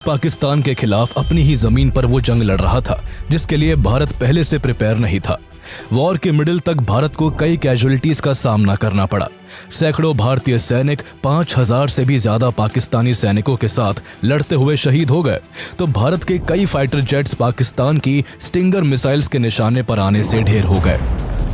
पाकिस्तान के खिलाफ अपनी ही जमीन पर वो जंग लड़ रहा था जिसके लिए भारत पहले से प्रिपेयर नहीं था। वॉर के मिडिल तक भारत को कई कैजुअलिटीज का सामना करना पड़ा। सैकड़ों भारतीय सैनिक 5000 से भी ज्यादा पाकिस्तानी सैनिकों के साथ लड़ते हुए शहीद हो गए, तो भारत के कई फाइटर जेट्स पाकिस्तान की स्टिंगर मिसाइल्स के निशाने पर आने से ढेर हो गए।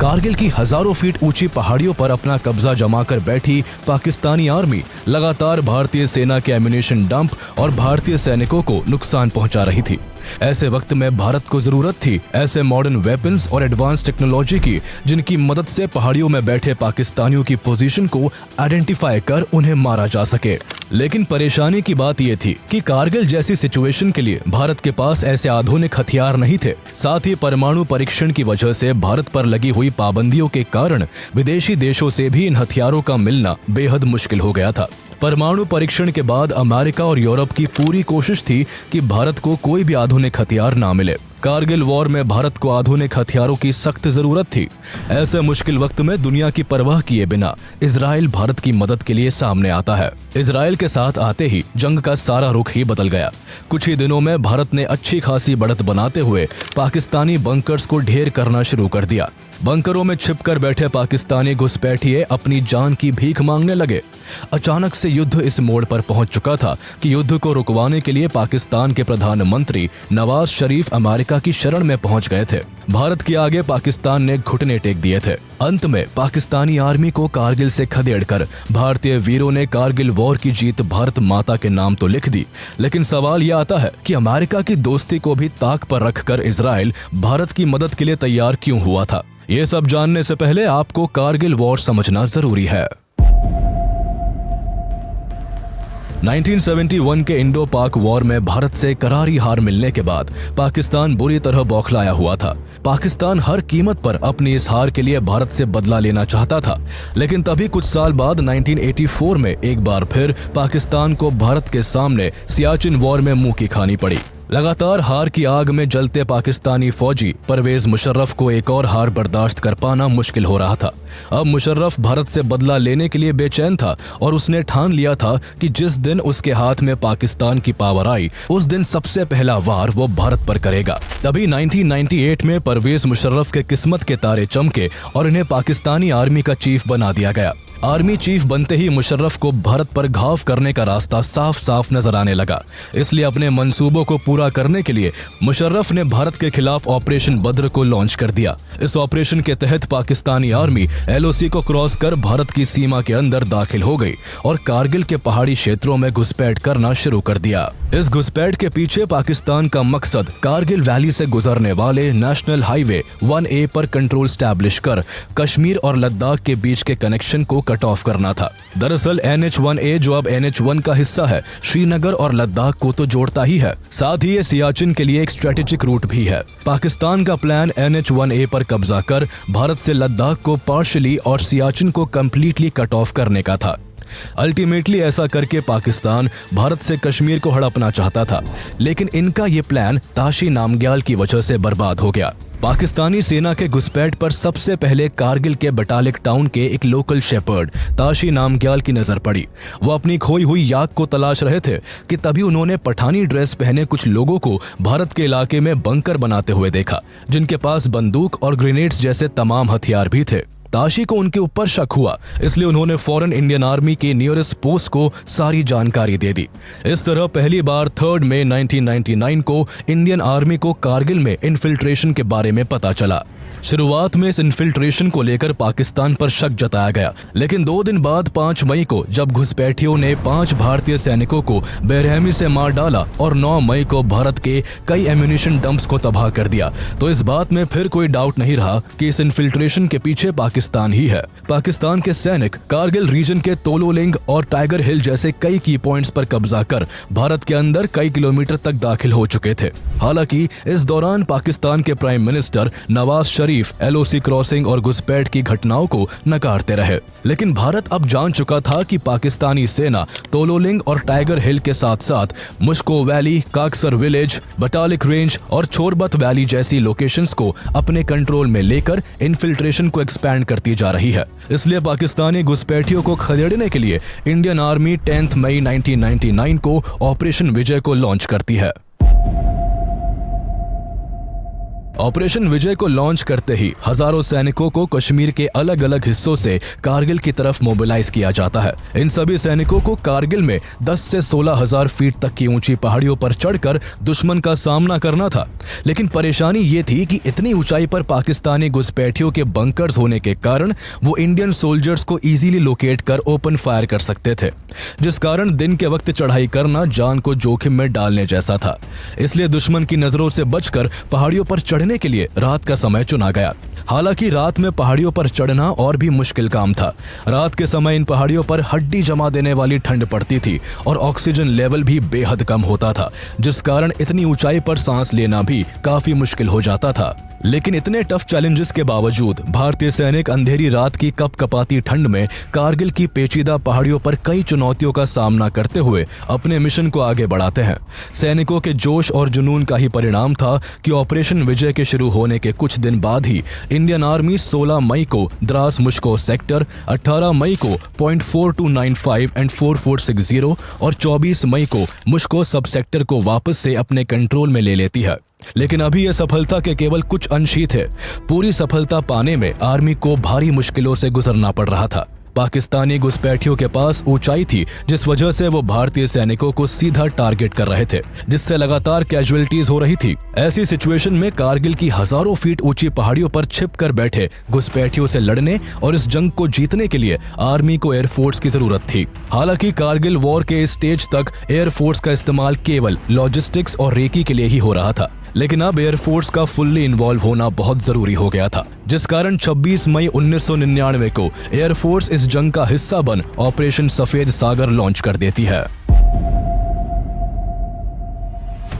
कारगिल की हजारों फीट ऊंची पहाड़ियों पर अपना कब्जा जमाकर बैठी पाकिस्तानी आर्मी लगातार भारतीय सेना के एम्यूनेशन डंप और भारतीय सैनिकों को नुकसान पहुंचा रही थी। ऐसे वक्त में भारत को जरूरत थी ऐसे मॉडर्न वेपन्स और एडवांस टेक्नोलॉजी की जिनकी मदद से पहाड़ियों में बैठे पाकिस्तानियों की पोजीशन को आइडेंटिफाई कर उन्हें मारा जा सके। लेकिन परेशानी की बात यह थी कि कारगिल जैसी सिचुएशन के लिए भारत के पास ऐसे आधुनिक हथियार नहीं थे। साथ ही परमाणु परीक्षण की वजह से भारत पर लगी हुई पाबंदियों के कारण विदेशी देशों से भी इन हथियारों का मिलना बेहद मुश्किल हो गया था। परमाणु परीक्षण के बाद अमेरिका और यूरोप की पूरी कोशिश थी कि भारत को कोई भी आधुनिक हथियार ना मिले। कारगिल वॉर में भारत को आधुनिक हथियारों की सख्त जरूरत थी। ऐसे मुश्किल वक्त में दुनिया की परवाह किए बिना इजराइल भारत की मदद के लिए सामने आता है। इजराइल के साथ आते ही जंग का सारा रुख ही बदल गया। कुछ ही दिनों में भारत ने अच्छी खासी बढ़त बनाते हुए पाकिस्तानी बंकर्स को ढेर करना शुरू कर दिया। बंकरों में छिपकर बैठे पाकिस्तानी घुसपैठिए अपनी जान की भीख मांगने लगे। अचानक से युद्ध इस मोड़ पर पहुंच चुका था कि युद्ध को रुकवाने के लिए पाकिस्तान के प्रधानमंत्री नवाज शरीफ अमेरिका की शरण में पहुंच गए थे। भारत के आगे पाकिस्तान ने घुटने टेक दिए थे। अंत में पाकिस्तानी आर्मी को कारगिल से खदेड़कर भारतीय वीरों ने कारगिल वॉर की जीत भारत माता के नाम तो लिख दी। लेकिन सवाल यह आता है कि अमेरिका की दोस्ती को भी ताक पर रखकर इजराइल भारत की मदद के लिए तैयार क्यों हुआ था? ये सब जानने से पहले आपको कारगिल वॉर समझना जरूरी है। 1971 के इंडो पाक वॉर में भारत से करारी हार मिलने के बाद पाकिस्तान बुरी तरह बौखलाया हुआ था। पाकिस्तान हर कीमत पर अपनी इस हार के लिए भारत से बदला लेना चाहता था। लेकिन तभी कुछ साल बाद 1984 में एक बार फिर पाकिस्तान को भारत के सामने सियाचिन वॉर में मुंह की खानी पड़ी। लगातार हार की आग में जलते पाकिस्तानी फौजी परवेज मुशर्रफ को एक और हार बर्दाश्त कर पाना मुश्किल हो रहा था। अब मुशर्रफ भारत से बदला लेने के लिए बेचैन था और उसने ठान लिया था कि जिस दिन उसके हाथ में पाकिस्तान की पावर आई उस दिन सबसे पहला वार वो भारत पर करेगा। तभी 1998 में परवेज मुशर्रफ के किस्मत के तारे चमके और इन्हें पाकिस्तानी आर्मी का चीफ बना दिया गया। आर्मी चीफ बनते ही मुशर्रफ को भारत पर घाव करने का रास्ता साफ साफ नजर आने लगा। इसलिए अपने मंसूबों को पूरा करने के लिए मुशर्रफ ने भारत के खिलाफ ऑपरेशन बद्र को लॉन्च कर दिया। इस ऑपरेशन के तहत पाकिस्तानी आर्मी LOC को क्रॉस कर भारत की सीमा के अंदर दाखिल हो गई और कारगिल के पहाड़ी क्षेत्रों में घुसपैठ करना शुरू कर दिया। इस घुसपैठ के पीछे पाकिस्तान का मकसद कारगिल वैली से गुजरने वाले नेशनल हाईवे 1A पर कंट्रोल स्टैब्लिश कर कश्मीर और लद्दाख के बीच के कनेक्शन को कट ऑफ करना था। दरअसल NH1A जो अब NH1 का हिस्सा है, श्रीनगर और लद्दाख को तो जोड़ता ही है, साथ ही ये सियाचिन के लिए एक स्ट्रेटेजिक रूट भी है। पाकिस्तान का प्लान NH1A पर कब्जा कर भारत से लद्दाख को पार्शियली और सियाचिन को कंप्लीटली कट ऑफ करने का था। अल्टीमेटली ऐसा करके पाकिस्तान भारत से कश्मीर को हड़पना चाहता था, लेकिन इनका ये प्लान ताशी नामग्याल की वजह से बर्बाद हो गया। पाकिस्तानी सेना के घुसपैठ पर सबसे पहले कारगिल के बटालिक टाउन के एक लोकल शेपर्ड ताशी नामग्याल की नजर पड़ी। वो अपनी खोई हुई याक को तलाश रहे थे कि तभी उन्होंने पठानी ड्रेस पहने कुछ लोगों को भारत के इलाके में बंकर बनाते हुए देखा, जिनके पास बंदूक और ग्रेनेड्स जैसे तमाम हथियार भी थे। ताशी को उनके ऊपर शक हुआ, इसलिए उन्होंने फौरन इंडियन आर्मी के नियरेस्ट पोस्ट को सारी जानकारी दे दी। इस तरह पहली बार 3 मई 1999 को इंडियन आर्मी को कारगिल में इन्फिल्ट्रेशन के बारे में पता चला। शुरुआत में इस इन्फिल्ट्रेशन को लेकर पाकिस्तान पर शक जताया गया, लेकिन 2 दिन बाद 5 मई को जब घुसपैठियों ने 5 भारतीय सैनिकों को बेरहमी से मार डाला और 9 मई को भारत के कई एम्यूनेशन डंप्स को तबाह कर दिया, तो इस बात में फिर कोई डाउट नहीं रहा कि इस इन्फिल्ट्रेशन के पीछे पाकिस्तान ही है। पाकिस्तान के सैनिक कारगिल रीजन के तोलोलिंग और टाइगर हिल जैसे कई की पॉइंट्स पर कब्जा कर भारत के अंदर कई किलोमीटर तक दाखिल हो चुके थे। हालांकि इस दौरान पाकिस्तान के prime minister Nawaz Sharif LOC crossing और घुसपैठ की घटनाओं को नकारते रहे। लेकिन भारत अब जान चुका था कि पाकिस्तानी सेना तोलोलिंग और टाइगर हिल के साथ साथ Mushko valley, Kaksar village, Batalik range और छोरबत वैली जैसी लोकेशंस को अपने कंट्रोल में लेकर इन्फिल्ट्रेशन को एक्सपैंड करती जा रही है। इसलिए पाकिस्तानी घुसपैठियों को खदेड़ने के लिए इंडियन आर्मी 10 मई 1999 को ऑपरेशन विजय को लॉन्च करती है। ऑपरेशन विजय को लॉन्च करते ही हजारों सैनिकों को कश्मीर के अलग अलग हिस्सों से कारगिल की तरफ मोबिलाइज किया जाता है। इन सभी सैनिकों को कारगिल में 10 से 16,000 फीट तक की ऊंची पहाड़ियों पर चढ़कर दुश्मन का सामना करना था। लेकिन परेशानी ये थी कि इतनी ऊंचाई पर पाकिस्तानी घुसपैठियों के बंकर्स होने के कारण वो इंडियन सोल्जर्स को इजीली लोकेट कर ओपन फायर कर सकते थे, जिस कारण दिन के वक्त चढ़ाई करना जान को जोखिम में डालने जैसा था। इसलिए दुश्मन की नजरों से बचकर पहाड़ियों पर चढ़ने के लिए रात का समय चुना गया। हालांकि रात में पहाड़ियों पर चढ़ना और भी मुश्किल काम था। रात के समय इन पहाड़ियों पर हड्डी जमा देने वाली ठंड पड़ती थी और ऑक्सीजन लेवल भी बेहद कम होता था, जिस कारण इतनी ऊंचाई पर सांस लेना भी काफी मुश्किल हो जाता था। लेकिन इतने टफ चैलेंजेस के बावजूद भारतीय सैनिक अंधेरी रात की कपकपाती ठंड में कारगिल की पेचीदा पहाड़ियों पर कई चुनौतियों का सामना करते हुए अपने मिशन को आगे बढ़ाते हैं। सैनिकों के जोश और जुनून का ही परिणाम था कि ऑपरेशन विजय के शुरू होने के कुछ दिन बाद ही इंडियन आर्मी 16 मई को द्रास मुश्को सेक्टर, 18 मई को पॉइंट 4295 एंड 4460 और 24 मई को मुश्को सब सेक्टर को वापस से अपने कंट्रोल में ले लेती है। लेकिन अभी यह सफलता के केवल कुछ अंश ही थे। पूरी सफलता पाने में आर्मी को भारी मुश्किलों से गुजरना पड़ रहा था। पाकिस्तानी घुसपैठियों के पास ऊंचाई थी, जिस वजह से वो भारतीय सैनिकों को सीधा टारगेट कर रहे थे, जिससे लगातार कैजुअलिटीज हो रही थी। ऐसी सिचुएशन में कारगिल की हजारों फीट ऊंची पहाड़ियों पर छिपकर बैठे घुसपैठियों से लड़ने और इस जंग को जीतने के लिए आर्मी को एयरफोर्स की जरूरत थी। हालांकि कारगिल वॉर के इस स्टेज तक एयरफोर्स का इस्तेमाल केवल लॉजिस्टिक्स और रेकी के लिए ही हो रहा था, लेकिन अब एयरफोर्स का फुल्ली इन्वॉल्व होना बहुत जरूरी हो गया था, जिस कारण 26 मई 1999 को एयरफोर्स इस जंग का हिस्सा बन ऑपरेशन सफेद सागर लॉन्च कर देती है।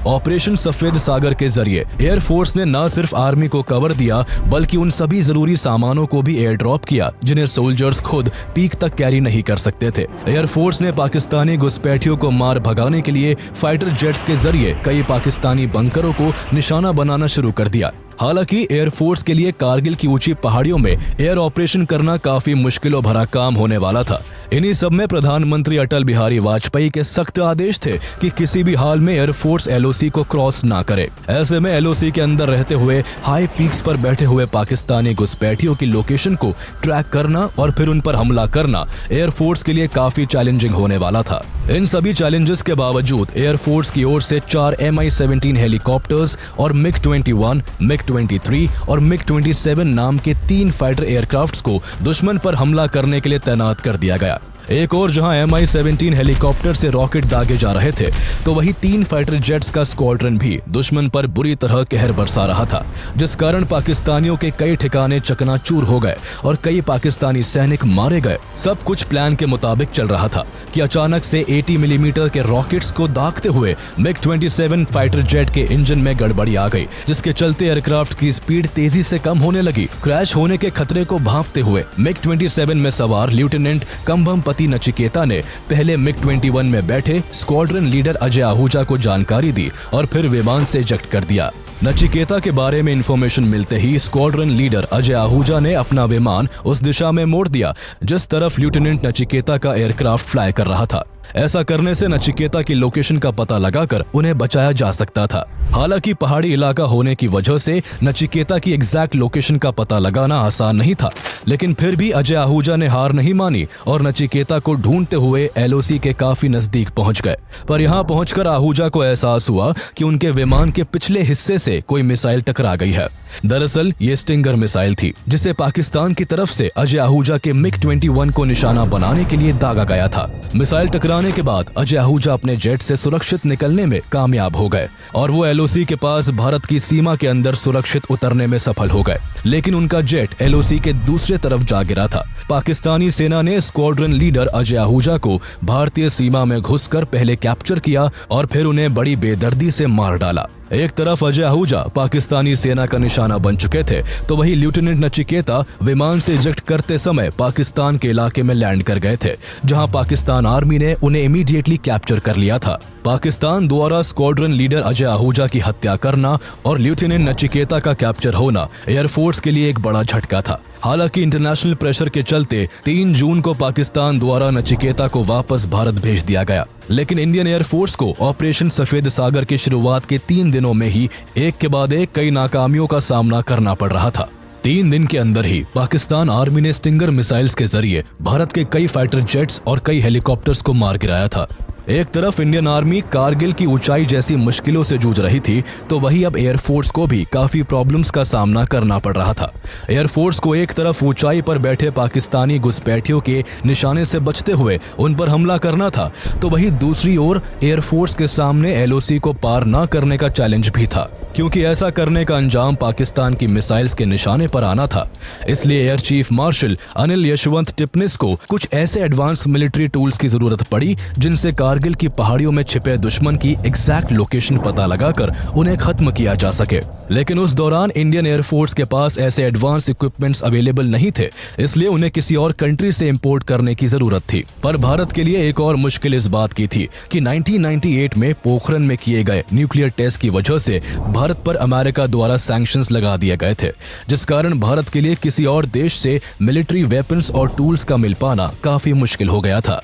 ऑपरेशन सफेद सागर के जरिए एयरफोर्स ने न सिर्फ आर्मी को कवर दिया, बल्कि उन सभी जरूरी सामानों को भी एयर ड्रॉप किया जिन्हें सोल्जर्स खुद पीक तक कैरी नहीं कर सकते थे। एयरफोर्स ने पाकिस्तानी घुसपैठियों को मार भगाने के लिए फाइटर जेट्स के जरिए कई पाकिस्तानी बंकरों को निशाना बनाना शुरू कर दिया। हालांकि एयरफोर्स के लिए कारगिल की ऊंची पहाड़ियों में एयर ऑपरेशन करना काफी मुश्किलों भरा काम होने वाला था। इन्हीं सब में प्रधानमंत्री अटल बिहारी वाजपेयी के सख्त आदेश थे कि किसी भी हाल में एयरफोर्स LOC को क्रॉस ना करे। ऐसे में LOC के अंदर रहते हुए हाई पीक्स पर बैठे हुए पाकिस्तानी घुसपैठियों की लोकेशन को ट्रैक करना और फिर उन पर हमला करना एयरफोर्स के लिए काफी चैलेंजिंग होने वाला था। इन सभी चैलेंजेस के बावजूद एयरफोर्स की ओर से 4 MI-17 हेलीकॉप्टर्स और MiG-21, MiG-23 और MiG-27 नाम के 3 फाइटर एयरक्राफ्ट्स को दुश्मन पर हमला करने के लिए तैनात कर दिया गया। एक और जहां MI-17 हेलीकॉप्टर से रॉकेट दागे जा रहे थे, तो वही 3 फाइटर जेट्स का स्क्वाड्रन भी दुश्मन पर बुरी तरह कहर बरसा रहा था, जिस कारण पाकिस्तानियों के कई ठिकाने चकनाचूर हो गए और कई पाकिस्तानी सैनिक मारे गए। सब कुछ प्लान के मुताबिक चल रहा था कि अचानक से 80 मिलीमीटर के रॉकेट्स को दागते हुए MiG-27 फाइटर जेट के इंजन में गड़बड़ी आ गई, जिसके चलते एयरक्राफ्ट की स्पीड तेजी से कम होने लगी। क्रैश होने के खतरे को भांपते हुए MiG-27 में सवार लेफ्टिनेंट कंभम नचिकेता ने पहले MiG-21 में बैठे स्क्वाड्रन लीडर अजय आहूजा को जानकारी दी और फिर विमान से इजेक्ट कर दिया। नचिकेता के बारे में इंफॉर्मेशन मिलते ही स्क्वाड्रन लीडर अजय आहूजा ने अपना विमान उस दिशा में मोड़ दिया जिस तरफ लेफ्टिनेंट नचिकेता का एयरक्राफ्ट फ्लाई कर रहा था। ऐसा करने से नचिकेता की लोकेशन का पता लगाकर उन्हें बचाया जा सकता था। हालांकि पहाड़ी इलाका होने की वजह से नचिकेता की एग्जैक्ट लोकेशन का पता लगाना आसान नहीं था, लेकिन फिर भी अजय आहूजा ने हार नहीं मानी और नचिकेता को ढूंढते हुए LOC के काफी नजदीक पहुंच गए। पर यहां पहुंचकर आहूजा को एहसास हुआ कि उनके विमान के पिछले हिस्से से कोई मिसाइल टकरा गई है। दरअसल ये स्टिंगर मिसाइल थी, जिसे पाकिस्तान की तरफ से अजय आहूजा के MiG-21 को निशाना बनाने के लिए दागा गया था। मिसाइल टकराने के बाद अजय आहूजा अपने जेट से सुरक्षित निकलने में कामयाब हो गए और वो LOC के पास भारत की सीमा के अंदर सुरक्षित उतरने में सफल हो गए। लेकिन उनका जेट LOC के दूसरे तरफ जा गिरा था। पाकिस्तानी सेना ने स्क्वाड्रन लीडर अजय आहूजा को भारतीय सीमा में घुसकर पहले कैप्चर किया और फिर उन्हें बड़ी बेदर्दी से मार डाला। एक तरफ अजय आहूजा पाकिस्तानी सेना का निशाना बन चुके थे, तो वही लेफ्टिनेंट नचिकेता विमान से इजेक्ट करते समय पाकिस्तान के इलाके में लैंड कर गए थे, जहां पाकिस्तान आर्मी ने उन्हें इमीडिएटली कैप्चर कर लिया था। पाकिस्तान द्वारा स्क्वाड्रन लीडर अजय आहूजा की हत्या करना और लेफ्टिनेंट नचिकेता का कैप्चर होना एयरफोर्स के लिए एक बड़ा झटका था। हालांकि इंटरनेशनल प्रेशर के चलते 3 जून को पाकिस्तान द्वारा नचिकेता को वापस भारत भेज दिया गया, लेकिन इंडियन एयरफोर्स को ऑपरेशन सफेद सागर की शुरुआत के 3 दिनों में ही एक के बाद एक कई नाकामियों का सामना करना पड़ रहा था। 3 दिन के अंदर ही पाकिस्तान आर्मी ने स्टिंगर मिसाइल्स के जरिए भारत के कई फाइटर जेट्स और कई हेलीकॉप्टर्स को मार गिराया था। एक तरफ इंडियन आर्मी कारगिल की ऊंचाई जैसी मुश्किलों से जूझ रही थी, तो वही अब एयरफोर्स को भी काफी प्रॉब्लम्स का सामना करना पड़ रहा था। एयरफोर्स को एक तरफ ऊंचाई पर बैठे पाकिस्तानी घुसपैठियों के निशाने से बचते हुए उन पर हमला करना था, तो वही दूसरी ओर एयरफोर्स के सामने एलओसी को पार न करने का चैलेंज भी था, क्योंकि ऐसा करने का अंजाम पाकिस्तान की मिसाइल्स के निशाने पर आना था। इसलिए air chief marshal Anil Yashwant Tipnis को कुछ ऐसे एडवांस मिलिट्री टूल्स की जरूरत पड़ी जिनसे कारगिल की पहाड़ियों में छिपे दुश्मन की एग्जैक्ट लोकेशन पता लगाकर उन्हें खत्म किया जा सके। लेकिन उस दौरान इंडियन एयरफोर्स के पास ऐसे एडवांस इक्विपमेंट्स अवेलेबल नहीं थे, इसलिए उन्हें किसी और कंट्री से इंपोर्ट करने की जरूरत थी। पर भारत के लिए एक और मुश्किल इस बात की थी कि 1998 में पोखरण में किए गए न्यूक्लियर टेस्ट की वजह से भारत पर अमेरिका द्वारा सैंक्शंस लगा दिए गए थे, जिस कारण भारत के लिए किसी और देश से मिलिट्री वेपन्स और टूल्स का मिल पाना काफी मुश्किल हो गया था।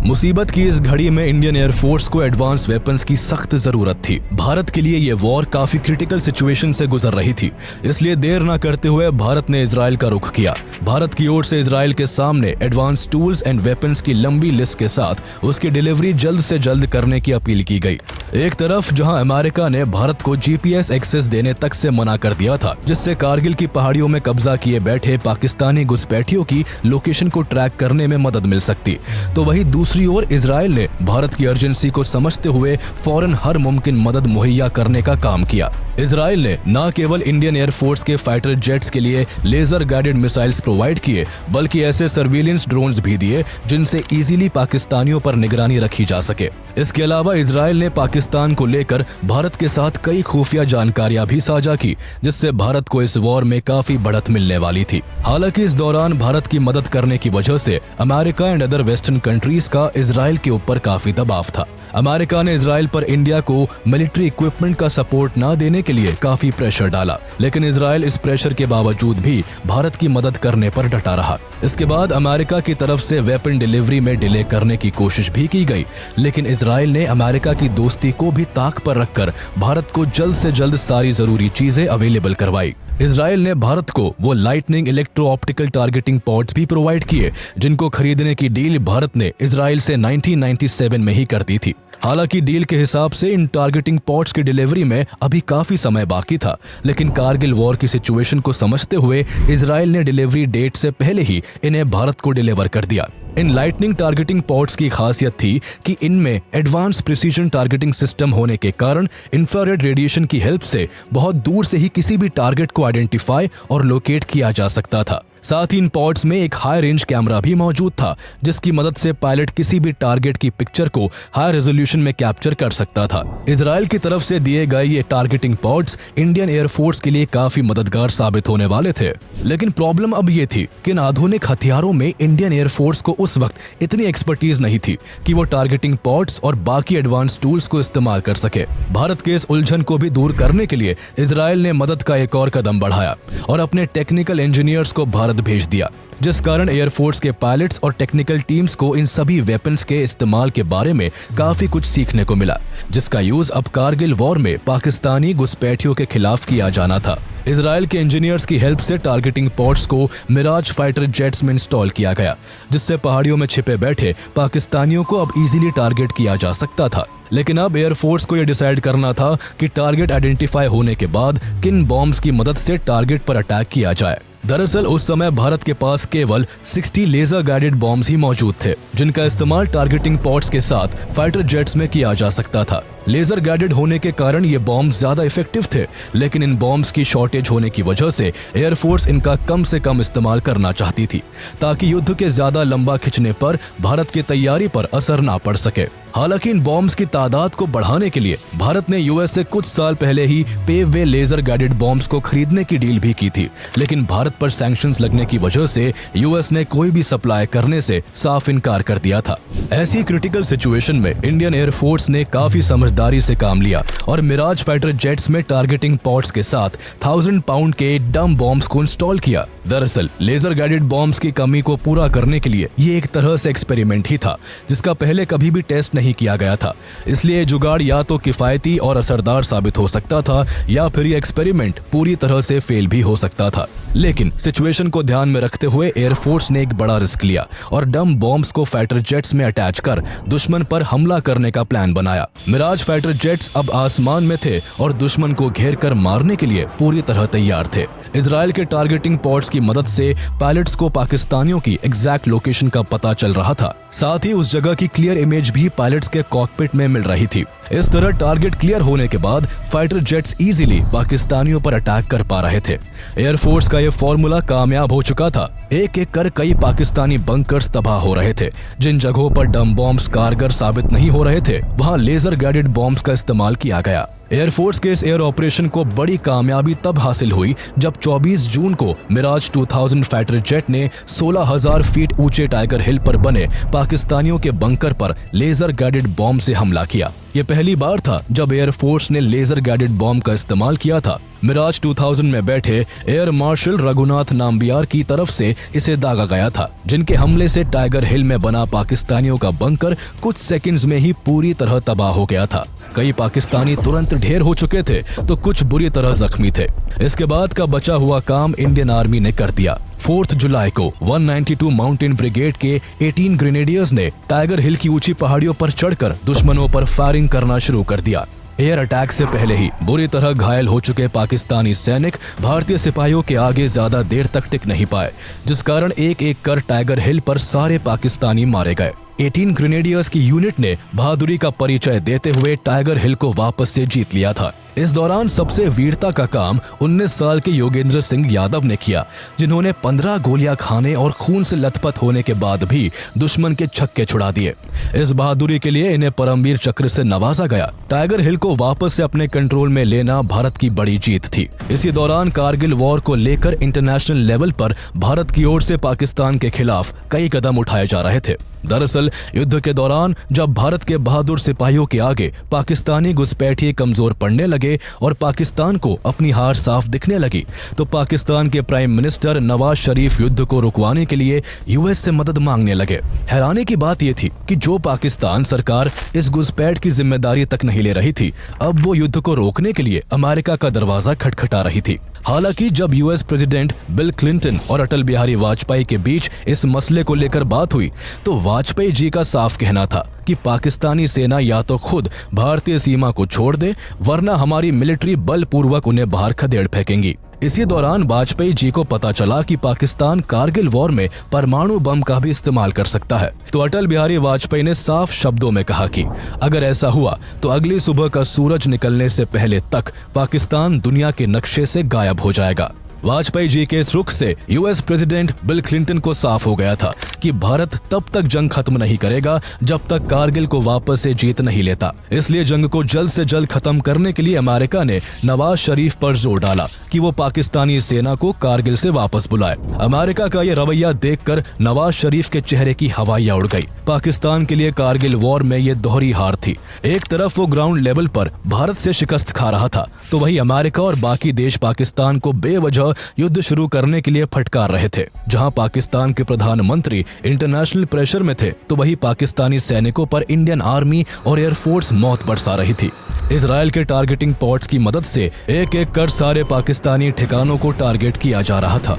मुसीबत की इस घड़ी में इंडियन एयरफोर्स को एडवांस वेपन्स की सख्त जरूरत थी। भारत के लिए यह वॉर काफी क्रिटिकल सिचुएशन से गुजर रही थी, इसलिए देर न करते हुए भारत ने इजराइल का रुख किया। भारत की ओर से इजराइल के सामने एडवांस टूल्स एंड वेपन्स की लंबी लिस्ट के साथ उसकी डिलीवरी जल्द से जल्द करने की अपील की गई। एक तरफ जहां अमेरिका ने भारत को जीपीएस एक्सेस देने तक से मना कर दिया था, जिससे कारगिल की पहाड़ियों में कब्जा किए बैठे पाकिस्तानी घुसपैठियों की लोकेशन को ट्रैक करने में मदद मिल सकती, तो वही दूसरी ओर इजराइल ने भारत की अर्जेंसी को समझते हुए फौरन हर मुमकिन मदद मुहैया करने का काम किया। इजराइल ने न केवल इंडियन एयरफोर्स के फाइटर जेट्स के लिए लेजर गाइडेड मिसाइल्स प्रोवाइड किए, बल्कि ऐसे सर्विलेंस ड्रोन्स भी दिए जिनसे इजीली पाकिस्तानियों पर निगरानी रखी जा सके। इसके अलावा इजराइल ने पाकिस्तान को लेकर भारत के साथ कई खुफिया जानकारियां भी साझा की, जिससे भारत को इस वॉर में काफी बढ़त मिलने वाली थी। हालांकि इस दौरान भारत की मदद करने की वजह से America and other western countries का इजराइल के ऊपर काफी दबाव था। अमेरिका ने इजराइल पर इंडिया को मिलिट्री इक्विपमेंट का सपोर्ट न देने के लिए काफी प्रेशर डाला, लेकिन इजराइल इस प्रेशर के बावजूद भी भारत की मदद करने पर डटा रहा। इसके बाद अमेरिका की तरफ से वेपन डिलीवरी में डिले करने की कोशिश भी की गई, लेकिन इजराइल ने अमेरिका की दोस्ती को भी ताक पर रखकर भारत को जल्द से जल्द सारी जरूरी चीजें अवेलेबल करवाई। इजराइल ने भारत को वो lightning electro optical targeting pods भी प्रोवाइड किए, जिनको खरीदने की डील भारत ने इजराइल से 1997 में ही कर दी थी। हालांकि डील के हिसाब से इन टारगेटिंग पॉड्स की डिलीवरी में अभी काफी समय बाकी था, लेकिन कारगिल वॉर की सिचुएशन को समझते हुए इजराइल ने डिलीवरी डेट से पहले ही इन्हें भारत को डिलीवर कर दिया। इन लाइटनिंग टारगेटिंग पॉड्स की खासियत थी कि इनमें एडवांस प्रिसीजन टारगेटिंग सिस्टम होने के कारण इंफ्रारेड रेडिएशन की हेल्प से बहुत दूर से ही किसी भी टारगेट को आइडेंटिफाई और लोकेट किया जा सकता था। साथ ही इन पॉड्स में एक हाई रेंज कैमरा भी मौजूद था, जिसकी मदद से पायलट किसी भी टारगेट की पिक्चर को हाई रेजोल्यूशन में कैप्चर कर सकता था। इजराइल की तरफ से दिए गए ये टारगेटिंग पॉड्स इंडियन एयरफोर्स के लिए काफी मददगार साबित होने वाले थे, लेकिन प्रॉब्लम अब ये थी कि इन आधुनिक हथियारों में इंडियन एयरफोर्स को उस वक्त इतनी एक्सपर्टीज नहीं थी कि वो टारगेटिंग पॉड्स और बाकी एडवांस टूल्स को इस्तेमाल कर सके। भारत के इस उलझन को भी दूर करने के लिए इजराइल ने मदद का एक और कदम बढ़ाया और अपने टेक्निकल इंजीनियर्स को भारत भेज दिया, जिस कारण एयरफोर्स के पायलट्स और टेक्निकल टीम्स को इन सभी वेपन्स के इस्तेमाल के बारे में काफी कुछ सीखने को मिला, जिसका यूज अब कारगिल वॉर में पाकिस्तानी घुसपैठियों के खिलाफ किया जाना था। इजराइल के इंजीनियर्स की हेल्प से टारगेटिंग पॉड्स को मिराज फाइटर जेट्स में इंस्टॉल किया गया, जिससे पहाड़ियों में छिपे बैठे पाकिस्तानियों को अब इजीली टारगेट किया जा सकता था। लेकिन अब एयरफोर्स को यह डिसाइड करना था कि टारगेट आइडेंटिफाई होने के बाद किन बॉम्ब्स की मदद से टारगेट पर अटैक किया जाए। दरअसल उस समय भारत के पास केवल 60 लेजर गाइडेड बॉम्ब्स ही मौजूद थे, जिनका इस्तेमाल टारगेटिंग पॉड्स के साथ फाइटर जेट्स में किया जा सकता था। लेजर गाइडेड होने के कारण ये बॉम्ब ज्यादा इफेक्टिव थे, लेकिन इन बॉम्ब्स की शॉर्टेज होने की वजह से एयरफोर्स इनका कम से कम इस्तेमाल करना चाहती थी, ताकि युद्ध के ज्यादा लंबा खिंचने पर भारत की तैयारी पर असर ना पड़ सके। हालांकि इन बॉम्ब्स की तादाद को बढ़ाने के लिए भारत ने यूएस से कुछ साल पहले ही पेव लेजर गाइडेड बॉम्ब्स को खरीदने की डील भी की थी, लेकिन भारत पर सैंक्शंस लगने की वजह से यूएस ने कोई भी सप्लाई करने से साफ इनकार कर दिया था। ऐसी क्रिटिकल सिचुएशन में इंडियन एयरफोर्स ने काफी समझदारी से काम लिया और मिराज फाइटर जेट्स में टारगेटिंग पॉड्स के साथ 1000 पाउंड के डम बॉम्ब्स को इंस्टॉल किया। दरअसल लेजर गाइडेड बॉम्ब्स की कमी को पूरा करने के लिए ये एक तरह से एक्सपेरिमेंट ही था, जिसका पहले कभी भी टेस्ट नहीं किया गया था। इसलिए जुगाड़ या तो किफायती और असरदार साबित हो सकता था, या फिर ये एक्सपेरिमेंट पूरी तरह से फेल भी हो सकता था। लेकिन सिचुएशन को ध्यान में रखते हुए एयरफोर्स ने एक बड़ा रिस्क लिया और डम बॉम्ब्स को फाइटर जेट्स में अटैच कर दुश्मन पर हमला करने का प्लान बनाया। मिराज फाइटर जेट्स अब आसमान में थे और दुश्मन को घेर कर मारने के लिए पूरी तरह तैयार थे। इजराइल के टारगेटिंग पॉड्स की मदद से पायलट्स को पाकिस्तानियों की एग्जैक्ट लोकेशन का पता चल रहा था। साथ ही उस जगह की क्लियर इमेज भी पायलट्स के कॉकपिट में मिल रही थी। इस तरह टारगेट क्लियर होने के बाद फाइटर जेट्स इजीली पाकिस्तानियों पर अटैक कर पा रहे थे। एयरफोर्स का यह फॉर्मूला कामयाब हो चुका था। एक एक कर कई पाकिस्तानी बंकर्स तबाह हो रहे थे। जिन जगहों पर डम बॉम्ब्स कारगर साबित नहीं हो रहे थे, वहां लेजर गाइडेड बॉम्ब्स का इस्तेमाल किया गया। एयरफोर्स के इस एयर ऑपरेशन को बड़ी कामयाबी तब हासिल हुई जब 24 जून को मिराज 2000 फाइटर जेट ने 16,000 फीट ऊंचे टाइगर हिल पर बने पाकिस्तानियों के बंकर पर लेजर गाइडेड बॉम्ब से हमला किया। ये पहली बार था जब एयरफोर्स ने लेजर गाइडेड बॉम्ब का इस्तेमाल किया था। मिराज 2000 में बैठे एयर मार्शल रघुनाथ नाम्बियार की तरफ से इसे दागा गया था, जिनके हमले से टाइगर हिल में बना पाकिस्तानियों का बंकर कुछ सेकंड्स में ही पूरी तरह तबाह हो गया था। कई पाकिस्तानी तुरंत ढेर हो चुके थे तो कुछ बुरी तरह जख्मी थे। इसके बाद का बचा हुआ काम इंडियन आर्मी ने कर दिया। 4 जुलाई को 192 माउंटेन ब्रिगेड के 18 ग्रेनेडियर्स ने टाइगर हिल की ऊंची पहाड़ियों पर चढ़कर दुश्मनों पर फायरिंग करना शुरू कर दिया। एयर अटैक से पहले ही बुरी तरह घायल हो चुके पाकिस्तानी सैनिक भारतीय सिपाहियों के आगे ज्यादा देर तक टिक नहीं पाए, जिस कारण एक एक कर टाइगर हिल पर सारे पाकिस्तानी मारे गए। 18 ग्रेनेडियर्स की यूनिट ने बहादुरी का परिचय देते हुए टाइगर हिल को वापस से जीत लिया था। इस दौरान सबसे वीरता का काम 19 साल के योगेंद्र सिंह यादव ने किया, जिन्होंने 15 गोलियां खाने और खून से लथपथ होने के बाद भी दुश्मन के छक्के छुड़ा दिए। इस बहादुरी के लिए इन्हें परमवीर चक्र से नवाजा गया। टाइगर हिल को वापस से अपने कंट्रोल में लेना भारत की बड़ी जीत थी। इसी दौरान कारगिल वॉर को लेकर इंटरनेशनल लेवल पर भारत की ओर से पाकिस्तान के खिलाफ कई कदम उठाए जा रहे थे। दरअसल युद्ध के दौरान जब भारत के बहादुर सिपाहियों के आगे पाकिस्तानी घुसपैठिए कमजोर पड़ने लगे और पाकिस्तान को अपनी हार साफ दिखने लगी, तो पाकिस्तान के प्राइम मिनिस्टर नवाज शरीफ युद्ध को रुकवाने के लिए यूएस से मदद मांगने लगे। हैरानी की बात यह थी कि जो पाकिस्तान सरकार इस घुसपैठ की जिम्मेदारी तक नहीं ले रही थी, अब वो युद्ध को रोकने के लिए अमेरिका का दरवाजा खटखटा रही थी। हालांकि जब यूएस प्रेसिडेंट बिल क्लिंटन और अटल बिहारी वाजपेयी के बीच इस मसले को लेकर बात हुई, तो वाजपेयी जी का साफ कहना था कि पाकिस्तानी सेना या तो खुद भारतीय सीमा को छोड़ दे, वरना हमारी मिलिट्री बलपूर्वक उन्हें बाहर खदेड़ फेंकेंगी। इसी दौरान वाजपेयी जी को पता चला कि पाकिस्तान कारगिल वॉर में परमाणु बम का भी इस्तेमाल कर सकता है, तो अटल बिहारी वाजपेयी ने साफ शब्दों में कहा कि अगर ऐसा हुआ तो अगली सुबह का सूरज निकलने से पहले तक पाकिस्तान दुनिया के नक्शे से गायब हो जाएगा। वाजपेयी जी के इस रुख से यूएस प्रेसिडेंट बिल क्लिंटन को साफ हो गया था कि भारत तब तक जंग खत्म नहीं करेगा जब तक कारगिल को वापस से जीत नहीं लेता। इसलिए जंग को जल्द से जल्द खत्म करने के लिए अमेरिका ने नवाज शरीफ पर जोर डाला कि वो पाकिस्तानी सेना को कारगिल से वापस बुलाए। अमेरिका का ये रवैया देखकर नवाज शरीफ के चेहरे की हवाइयां उड़ गई। पाकिस्तान के लिए कारगिल वॉर में ये दोहरी हार थी। एक तरफ वो ग्राउंड लेवल पर भारत से शिकस्त खा रहा था, तो वही अमेरिका और बाकी देश पाकिस्तान को बेवजह युद्ध शुरू करने के लिए फटकार रहे थे। जहां पाकिस्तान के प्रधानमंत्री इंटरनेशनल प्रेशर में थे, तो वही पाकिस्तानी सैनिकों पर इंडियन आर्मी और एयरफोर्स मौत बरसा रही थी। इजराइल के टारगेटिंग पॉड्स की मदद से एक एक कर सारे पाकिस्तानी ठिकानों को टारगेट किया जा रहा था।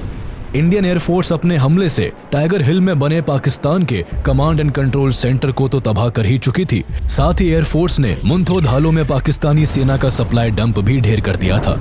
इंडियन एयरफोर्स अपने हमले से टाइगर हिल में बने पाकिस्तान के कमांड एंड कंट्रोल सेंटर को तो तबाह कर ही चुकी थी, साथ ही एयरफोर्स ने मुंथो धालों में पाकिस्तानी सेना का सप्लाई डंप भी ढेर कर दिया था।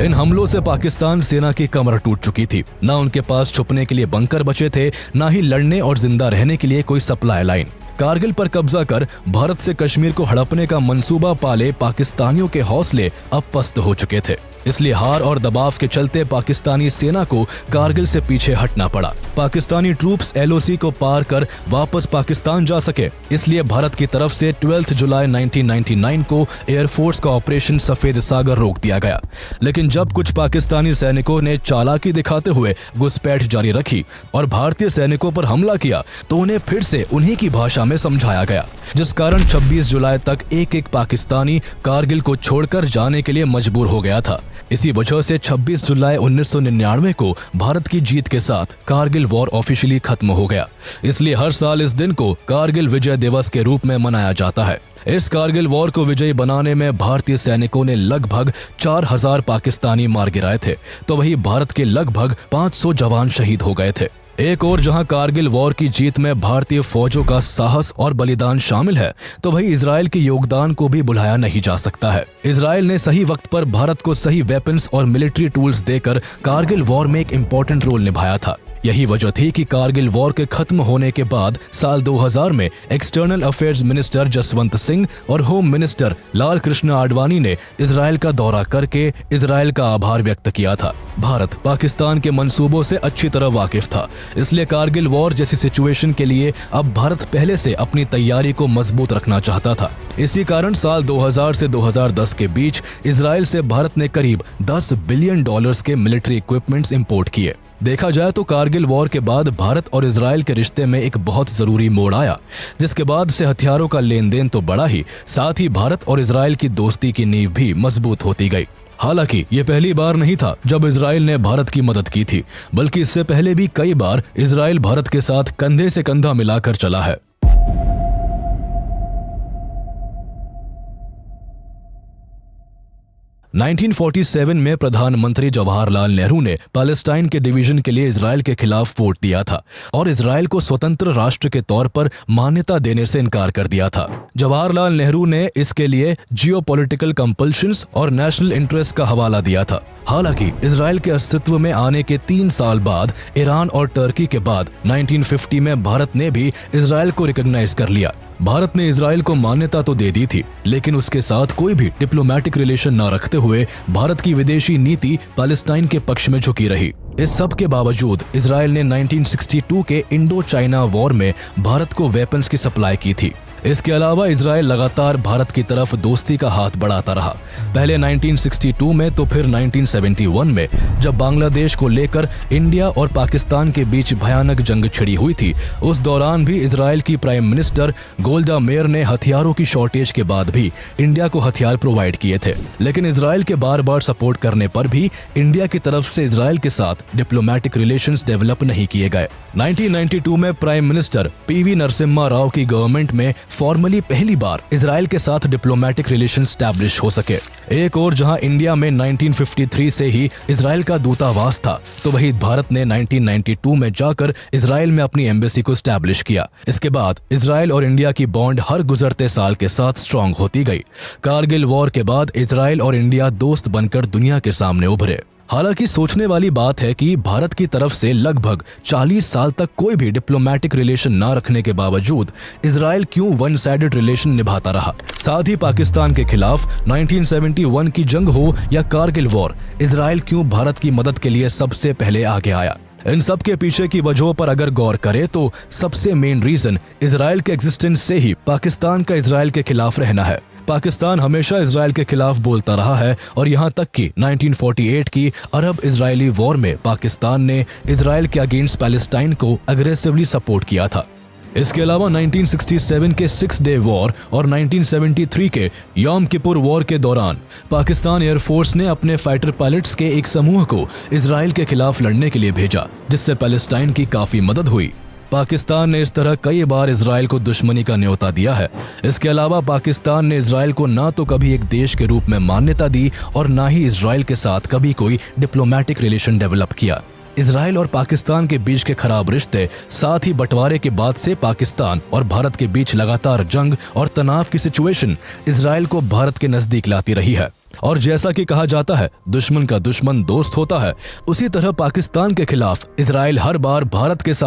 इन हमलों से पाकिस्तान सेना की कमर टूट चुकी थी। ना उनके पास छुपने के लिए बंकर बचे थे, ना ही लड़ने और जिंदा रहने के लिए कोई सप्लाई लाइन। कारगिल पर कब्जा कर भारत से कश्मीर को हड़पने का मंसूबा पाले पाकिस्तानियों के हौसले अब पस्त हो चुके थे। इसलिए हार और दबाव के चलते पाकिस्तानी सेना को कारगिल से पीछे हटना पड़ा। पाकिस्तानी ट्रूप्स LOC को पार कर वापस पाकिस्तान जा सके, इसलिए भारत की तरफ से 12 जुलाई 1999 को एयरफोर्स का ऑपरेशन सफेद सागर रोक दिया गया। लेकिन जब कुछ पाकिस्तानी सैनिकों ने चालाकी दिखाते हुए घुसपैठ जारी रखी और भारतीय सैनिकों पर हमला किया, तो उन्हें फिर से उन्हीं की भाषा में समझाया गया, जिस कारण 26 जुलाई तक एक पाकिस्तानी कारगिल को छोड़कर जाने के लिए मजबूर हो गया था। इसी वजह से 26 जुलाई 1999 को भारत की जीत के साथ कारगिल वॉर ऑफिशियली खत्म हो गया। इसलिए हर साल इस दिन को कारगिल विजय दिवस के रूप में मनाया जाता है। इस कारगिल वॉर को विजयी बनाने में भारतीय सैनिकों ने लगभग 4000 पाकिस्तानी मार गिराए थे, तो वहीं भारत के लगभग 500 जवान शहीद हो गए थे। एक और जहां कारगिल वॉर की जीत में भारतीय फौजों का साहस और बलिदान शामिल है, तो वहीं इजराइल के योगदान को भी भुलाया नहीं जा सकता है। इजराइल ने सही वक्त पर भारत को सही वेपन्स और मिलिट्री टूल्स देकर कारगिल वॉर में एक इम्पोर्टेंट रोल निभाया था। यही वजह थी कि कारगिल वॉर के खत्म होने के बाद साल 2000 में external affairs minister Jaswant Singh और होम मिनिस्टर लाल कृष्ण आडवाणी ने इजराइल का दौरा करके इजराइल का आभार व्यक्त किया था। भारत पाकिस्तान के मंसूबों से अच्छी तरह वाकिफ था, इसलिए कारगिल वॉर जैसी सिचुएशन के लिए अब भारत पहले से अपनी तैयारी को मजबूत रखना चाहता था। इसी कारण साल 2000 से 2010 के बीच इजराइल से भारत ने करीब $10 बिलियन के मिलिट्री इक्विपमेंट्स इंपोर्ट किए। देखा जाए तो कारगिल वॉर के बाद भारत और इजराइल के रिश्ते में एक बहुत जरूरी मोड़ आया, जिसके बाद से हथियारों का लेन देन तो बढ़ा ही, साथ ही भारत और इजराइल की दोस्ती की नींव भी मजबूत होती गई। हालांकि ये पहली बार नहीं था जब इजराइल ने भारत की मदद की थी, बल्कि इससे पहले भी कई बार इजराइल भारत के साथ कंधे से कंधा मिलाकर चला है। 1947 में प्रधानमंत्री जवाहरलाल नेहरू ने पैलेस्टाइन के डिवीजन के लिए इजराइल के खिलाफ वोट दिया था और इजराइल को स्वतंत्र राष्ट्र के तौर पर मान्यता देने से इनकार कर दिया था। जवाहरलाल नेहरू ने इसके लिए जियोपॉलिटिकल कंपल्शंस और नेशनल इंटरेस्ट का हवाला दिया था। हालांकि इजराइल के अस्तित्व में आने के 3 साल बाद ईरान और टर्की के बाद 1950 में भारत ने भी इजराइल को रिकॉग्नाइज कर लिया। भारत ने इजराइल को मान्यता तो दे दी थी, लेकिन उसके साथ कोई भी डिप्लोमेटिक रिलेशन न रखते हुए भारत की विदेशी नीति पैलेस्टाइन के पक्ष में झुकी रही। इस सब के बावजूद इजराइल ने 1962 के इंडो चाइना वॉर में भारत को वेपन्स की सप्लाई की थी। इसके अलावा इजराइल लगातार भारत की तरफ दोस्ती का हाथ बढ़ाता रहा, पहले 1962 में तो फिर 1971 में, जब बांग्लादेश को लेकर इंडिया और पाकिस्तान के बीच भयानक जंग छिड़ी हुई थी। उस दौरान भी इजराइल की प्राइम मिनिस्टर गोल्डा मेयर ने हथियारों की शॉर्टेज के बाद भी इंडिया को हथियार प्रोवाइड किए थे, लेकिन इजराइल के बार बार सपोर्ट करने पर भी इंडिया की तरफ से इजराइल के साथ डिप्लोमेटिक रिलेशंस डेवलप नहीं किए गए। 1992 में prime minister PV Narasimha Rao की गवर्नमेंट में फॉर्मली पहली बार इजराइल के साथ डिप्लोमेटिक रिलेशन स्टैब्लिश हो सके। एक और जहां इंडिया में 1953 से ही इजराइल का दूतावास था, तो वहीं भारत ने 1992 में जाकर इजराइल में अपनी एम्बेसी को स्टैब्लिश किया। इसके बाद इजराइल और इंडिया की बॉन्ड हर गुजरते साल के साथ स्ट्रांग होती गई। कारगिल वॉर के बाद इजराइल और इंडिया दोस्त बनकर दुनिया के सामने उभरे। हालांकि सोचने वाली बात है कि भारत की तरफ से लगभग 40 साल तक कोई भी डिप्लोमेटिक रिलेशन न रखने के बावजूद इजराइल क्यों वन साइडेड रिलेशन निभाता रहा। साथ ही पाकिस्तान के खिलाफ 1971 की जंग हो या कारगिल वॉर, इजराइल क्यों भारत की मदद के लिए सबसे पहले आगे आया। इन सब के पीछे की वजहों पर अगर गौर करें तो सबसे मेन रीजन इजराइल के एग्जिस्टेंस से ही पाकिस्तान का इजराइल के खिलाफ रहना है। पाकिस्तान हमेशा इजराइल के खिलाफ बोलता रहा है और यहाँ तक कि 1948 की अरब इजरायली वॉर में पाकिस्तान ने इजराइल के अगेंस्ट पैलेस्टाइन को अग्रेसिवली सपोर्ट किया था। इसके अलावा 1967 के 6 डे वॉर और 1973 के यौम किपुर वॉर के दौरान पाकिस्तान एयरफोर्स ने अपने फाइटर पायलट्स के एक समूह को इजराइल के खिलाफ लड़ने के लिए भेजा, जिससे पैलेस्टाइन की काफी मदद हुई। पाकिस्तान ने इस तरह कई बार इजराइल को दुश्मनी का न्योता दिया है। इसके अलावा पाकिस्तान ने इजराइल को ना तो कभी एक देश के रूप में मान्यता दी और ना ही इजराइल के साथ कभी कोई डिप्लोमेटिक रिलेशन डेवलप किया। इजराइल और पाकिस्तान के बीच के खराब रिश्ते, साथ ही बंटवारे के बाद से पाकिस्तान और भारत के बीच लगातार जंग और तनाव की सिचुएशन इजराइल को भारत के नजदीक लाती रही है। और जैसा कि कहा जाता है, दुश्मन का दुश्मन दोस्त होता है, उसी तरह पाकिस्तान के खिलाफ इजराइल हर बार भारत के साथ